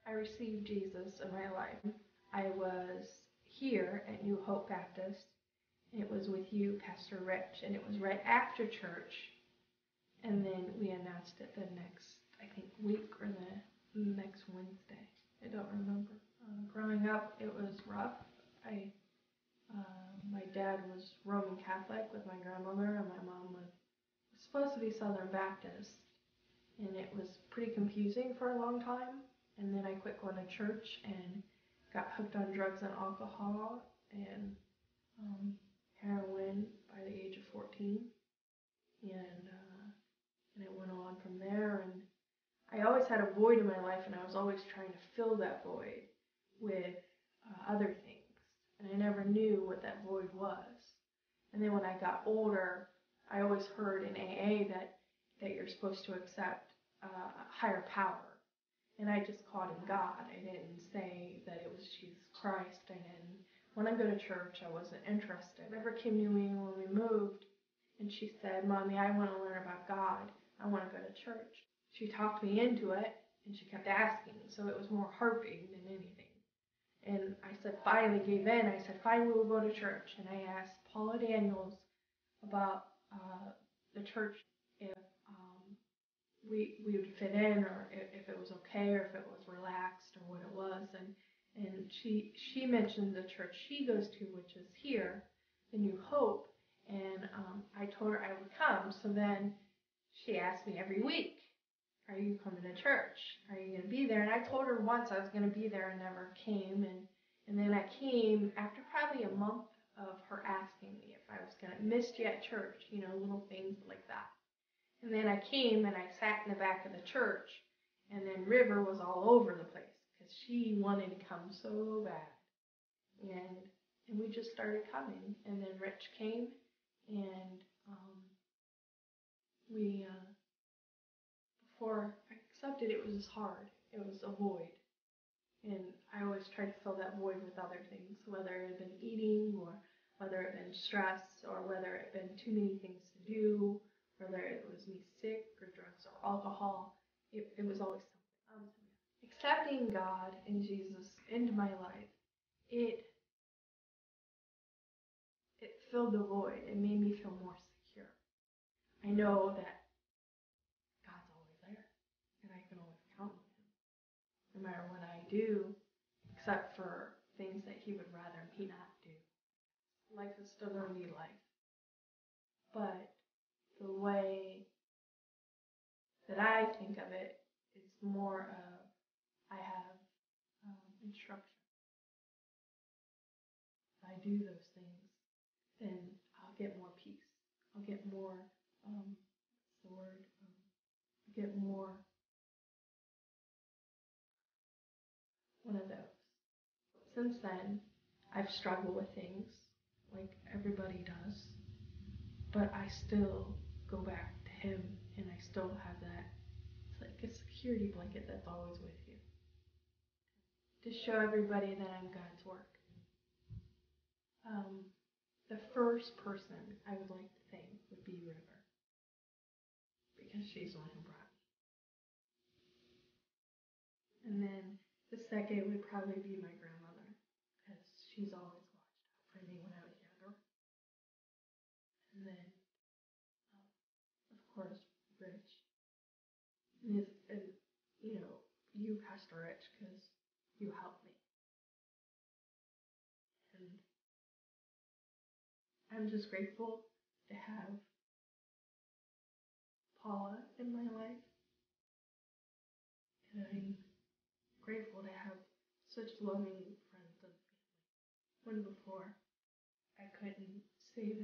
I received Jesus in my life. I was here at New Hope Baptist. It was with you, Pastor Rich, and it was right after church. And then we announced it the next, I think, week or the next Wednesday. I don't remember. Growing up, it was rough. My dad was Roman Catholic with my grandmother, and my mom was supposed to be Southern Baptist. And it was pretty confusing for a long time. And then I quit going to church and got hooked on drugs and alcohol and heroin by the age of 14. And it went on from there. And I always had a void in my life, and I was always trying to fill that void with other things. And I never knew what that void was. And then when I got older, I always heard in AA that you're supposed to accept a higher power. And I just called him God. I didn't say that it was Jesus Christ. I didn't. When I go to church, I wasn't interested. River came to me when we moved, and she said, "Mommy, I want to learn about God. I want to go to church." She talked me into it, and she kept asking. So it was more harping than anything. And I said, finally gave in. I said, fine, we will go to church. And I asked Paula Daniels about the church, if we would fit in, or if it was okay, or if it was relaxed, or what it was. And she mentioned the church she goes to, which is here, the New Hope. And I told her I would come. So then she asked me every week, "Are you coming to church? Are you going to be there?" And I told her once I was going to be there and never came. And then I came after probably a month of her asking me if I was going to miss you at church, little things like that. And then I came and I sat in the back of the church, and then River was all over the place because she wanted to come so bad. And we just started coming. And then Rich came, and we before I accepted, it was hard. It was a void. And I always tried to fill that void with other things, whether it had been eating, or whether it had been stress, or whether it had been too many things to do, whether it was me sick, or drugs, or alcohol. It was always something. Accepting God and Jesus into my life, it filled the void. It made me feel more secure. I know that God's always there, and I can always count on Him, no matter what I do, except for things that He would rather me not do. Life is still going to be life. But the way that I think of it is more of, I have instruction. If I do those things, then I'll get more peace. I'll get more, what's the word? I'll get more, one of those. Since then, I've struggled with things like everybody does, but I still go back to Him, and I still have that. It's like a security blanket that's always with you, to show everybody that I'm God's work. The first person I would like to thank would be River, because she's the one who brought me. And then the second would probably be my grandmother, because she's always watched out for me when I was younger. And then, of course, Rich. And you, Pastor Rich, because you helped me. And I'm just grateful to have Paula in my life. And I'm grateful to have such loving friends and family. When before I couldn't say